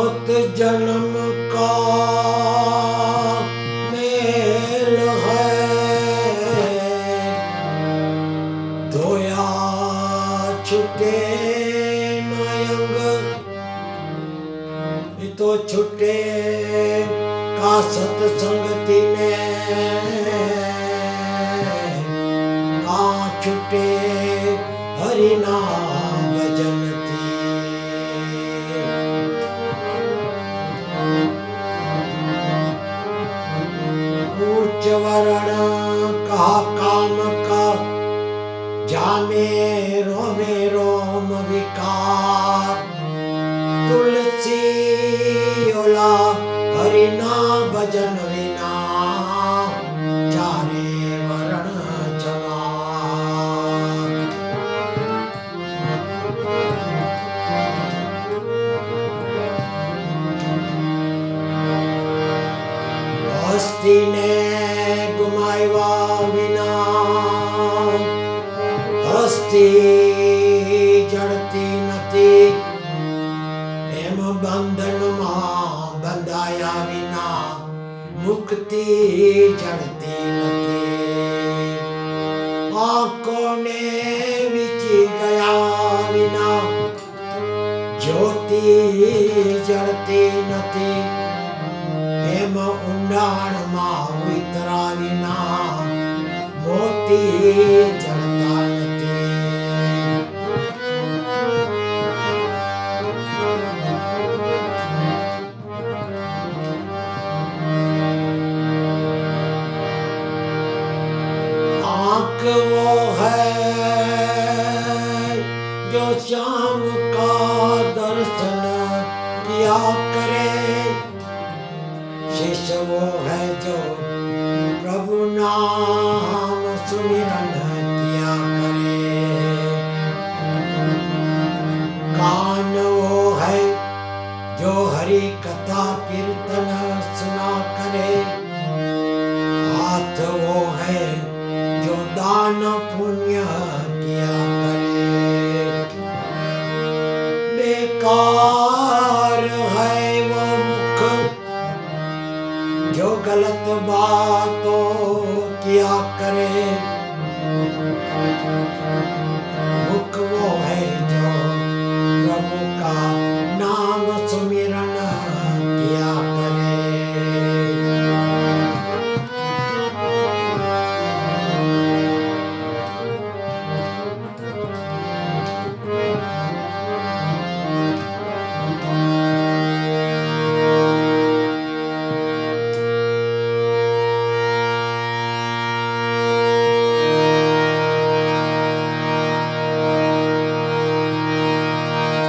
बहुत जन्म का मेल है, धोया छुटे नयंग, तो छुटे का सत्संगति ने, का छुटे हरि नाम भजन थी। उच्च वर्ण का काम का जाने रोम विकार, तुलसी ओला हरि नाम भजन विना चारे वर्ण जमा। हस्ती ने गुमावा विना, हस्ती जड़ती नती, एम बंधन मां बंधाया विना मुक्ति जड़ती नती। आंखों ने विची गया विना ज्योति जड़ती नती, एम ઊંડાણ માં ઉતરા વિના મોતી જડતા નથી। आँख वो है जो श्याम का दर्शन किया करे, शिष्य वो है जो प्रभु नाम सुमिरन किया करे। कान वो है जो हरि कथा कीर्तन सुना करे। हाथ वो है जो दान पुण्य किया करे। बेकार है वो मुख जो गलत बातों किया करे। मुख वो है जो प्रभु का नाम सुमिरन किया करे।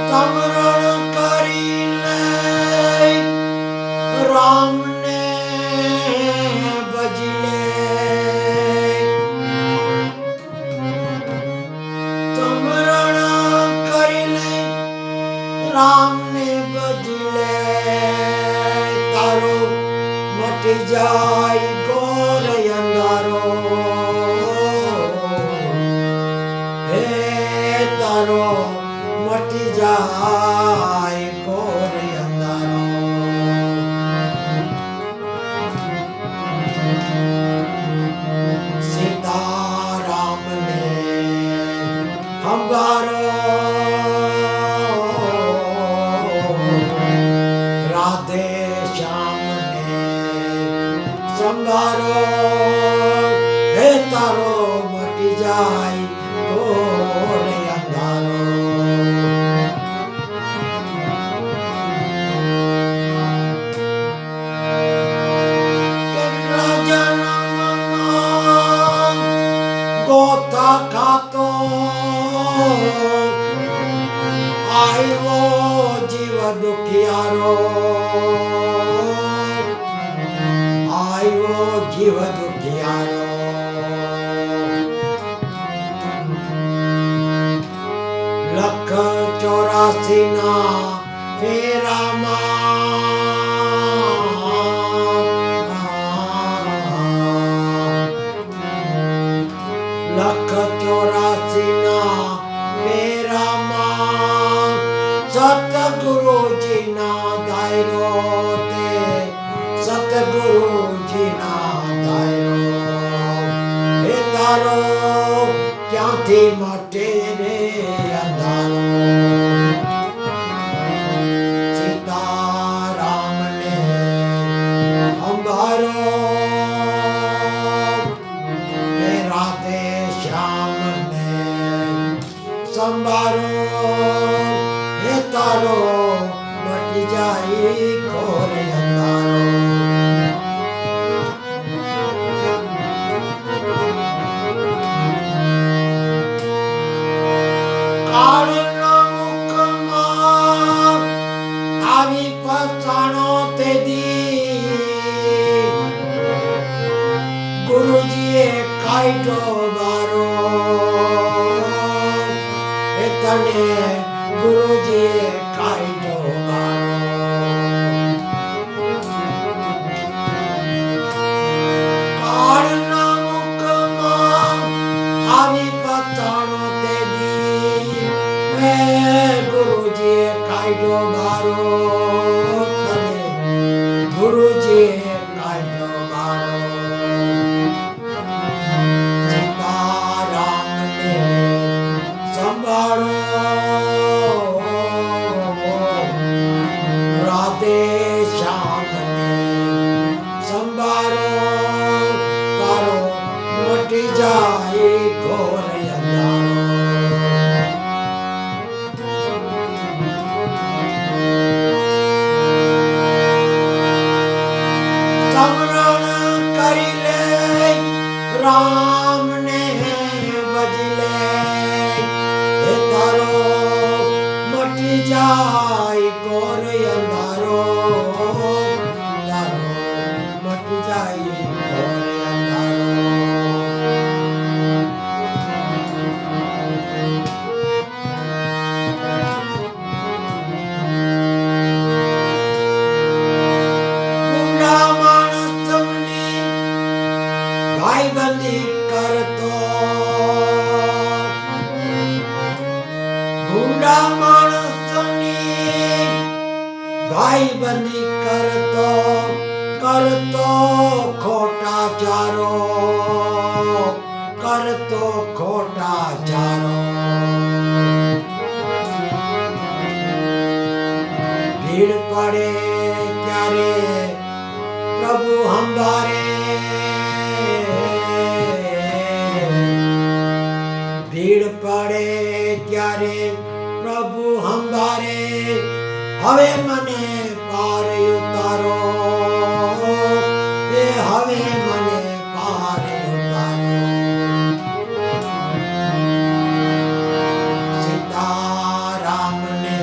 स्मरण करी ले राम ने बजले, स्मरण करी ले राम ने बजले। तारो मट जाय गोर अंधारो, हे तारो मट जाए घोर अंधारो। सीताराम ने हमारो, राधे श्याम ने संभारो। हे तारो मट जाए घोर अंधारो। गोता खातो आयो जीव दुखियारो, आयो जीव दुखियारो। लख 84 ना फेरा लख 84 ना फेरा सतगुरु जी ना दाय ઘોર અંધારો કાળના મુખમાં આવી પસાણો તેદી ગુરુજીએ કાઢ્યો બારો એ તને ગુરુજીએ કાઢ્યો બારો કાળના મુખમાં આવી પસાણો તેદી ગુરુજીએ કાઢ્યો બારો તને ગુરુજીએ કાઢ્યો બારો સીતારામને સંભાળો રાધે શ્યામને સંભાળો તારો મટી જાય ઘોર અંધારો સમરણ કરી લે રામને ભજી લે એ તારો મટી જાય ઘોર અંધારો તારો મટી જાય ઘોર અંધારો ગુંડા માણસની ભાઈબંધી કરતો ગુંડા માણસની ભાઈબંધી કરતો કરતો ખોટા ચારો કરતો ખોટા ચારો ભીડ પડે ત્યારે પ્રભુ હંભારે ભીડ પડે ત્યારે પ્રભુ હંભારે હવે મને પાર ઉતારો એ હવે મને પાર ઉતારો સીતારામને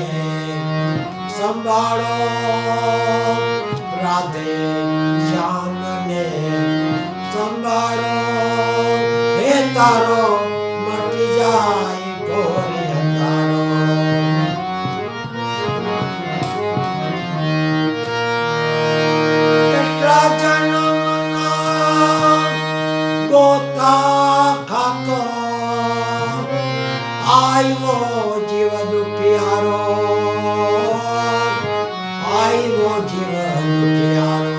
સંભાળો રાધે શ્યામને સંભાળો હે તારો મટી જાય ઘોર અંધારો કેટલા જન્મના ગોતા ખાતો આવ્યો જીવ દુખિયારો આવ્યો જીવ દુખિયારો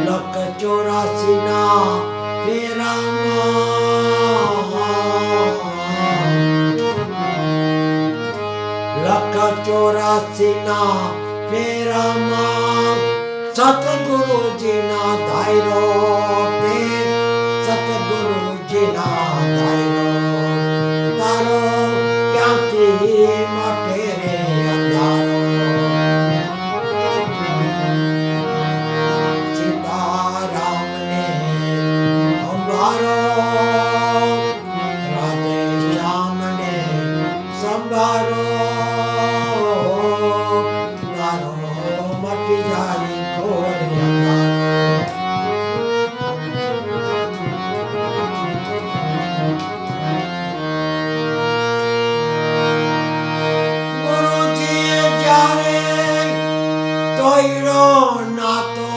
લખ 84 ના ફેરામાં લખ 84 ના ફેરામાં સતગુરુજીના ધાયરો તે સતગુરુજીના ધાયરો તારો ક્યાંથી મટે રે અંધારો સીતારામને સંભાળો રાધે શ્યામને સંભાળો તારો મટી જાય ઘોર ગુરુજીએ જ્યારે તોયરો નાતો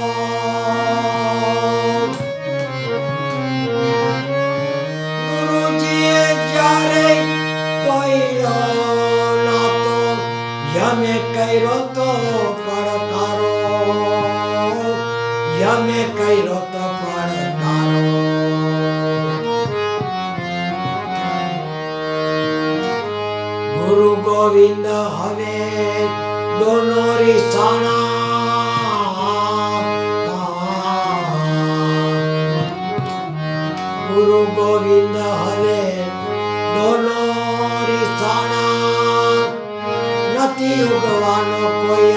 ગુરુજીએ જ્યારે તોયરો નાતો યમે કર્યો તો પડકારો યમે કર્યો તો પડકારો ગુરુ ગોવિંદ હવે દોનો રીસાણા ગુરુ ગોવિંદ હવે દોનો રીસાણા નથી ઉગવાનો કોઈ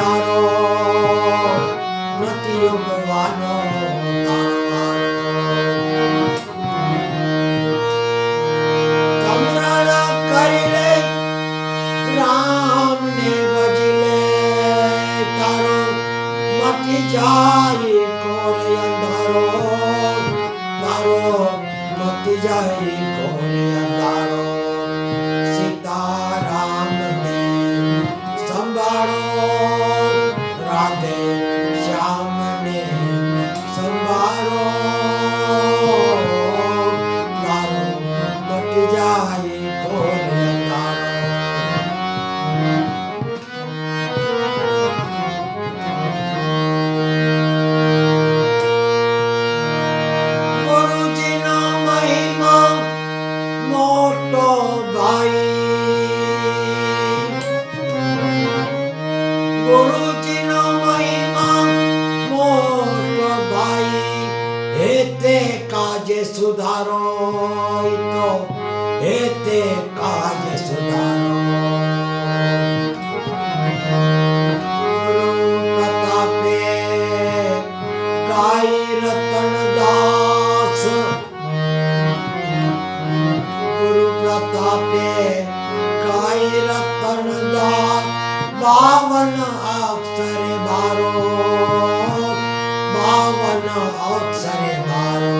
મટી જાય ઘોર અંધારો તારો મટી જાય ઘોર અંધારો સીતારામને સંભાળો રાધે શ્યામને સંભાળો તારો મટી જાય ઘોર અંધારો ગુરુજીનો મહિમા મોટો ભાઈ ગુરુજીનો મહિમા મોટો ભાઈ હેતે કાજે સુધારો તો હેતે કાજે સુધારો ગુરુ પ્રતાપે કાઈ રતન દાસ ગુરુ પ્રતાપે કાઈ રતન દાસ 52 અક્ષરે બારો 52 અક્ષરે બારો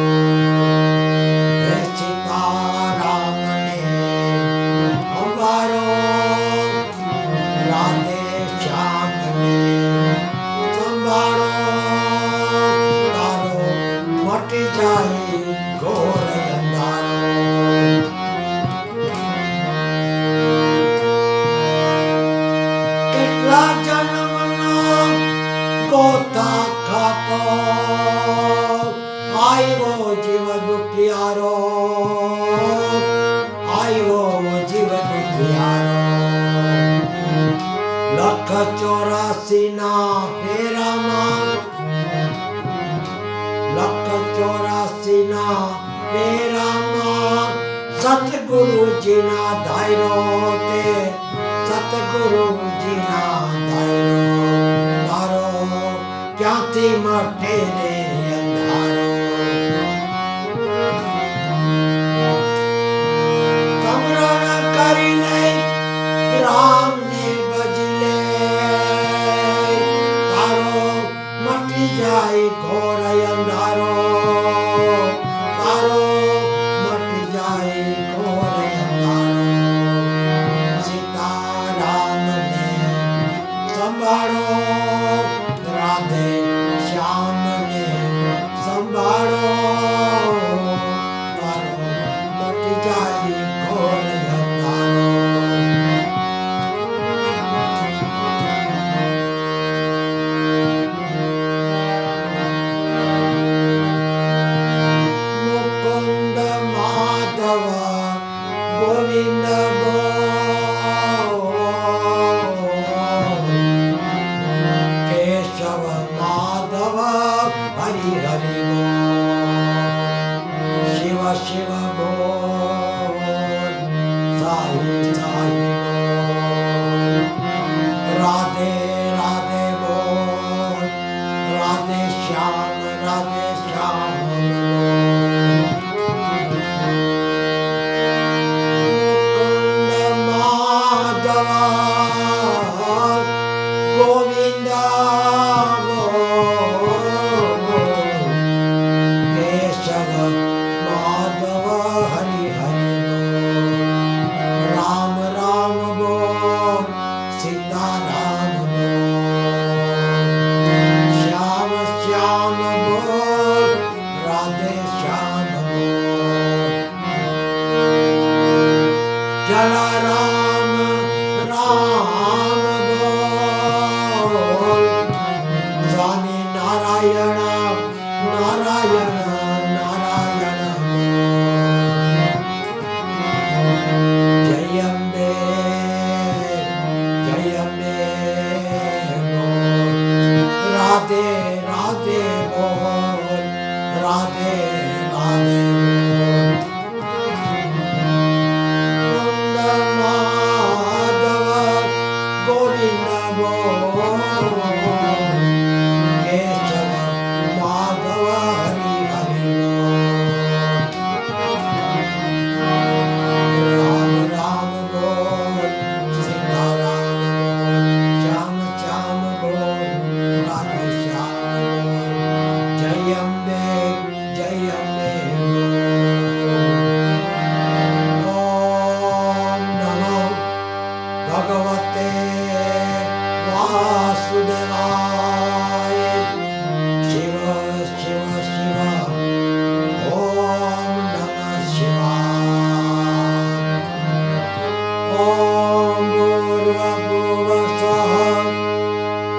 હે સીતારામને અંબારો રાધે શ્યામને સંભાળો તારો મટી જાય ઘોર અંધારો કેટલા જન્મનો ગોતા ખાતો આવ્યો જીવ દુખિયારો આવ્યો જીવ દુખિયારો 184 ના ફેરામાં 184 ના ફેરામાં સતગુરુજીના ધાયરો તે સતગુરુજીના ધાયરો તારો ક્યાંથી મટે રે અંધારો સમરણ કરીને રામને ભજલે તારો મટી જાય ઘોર અંધારો તારો મટી જાય ઘોર અંધારો સીતારામને સંભાળો રાધે શ્યામને સંભાળો તારો મટી જાય ઘોર અંધારો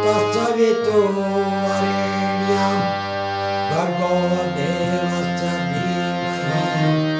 तत्सवितुर्वरेण्यं भर्गो देवस्य धीमहि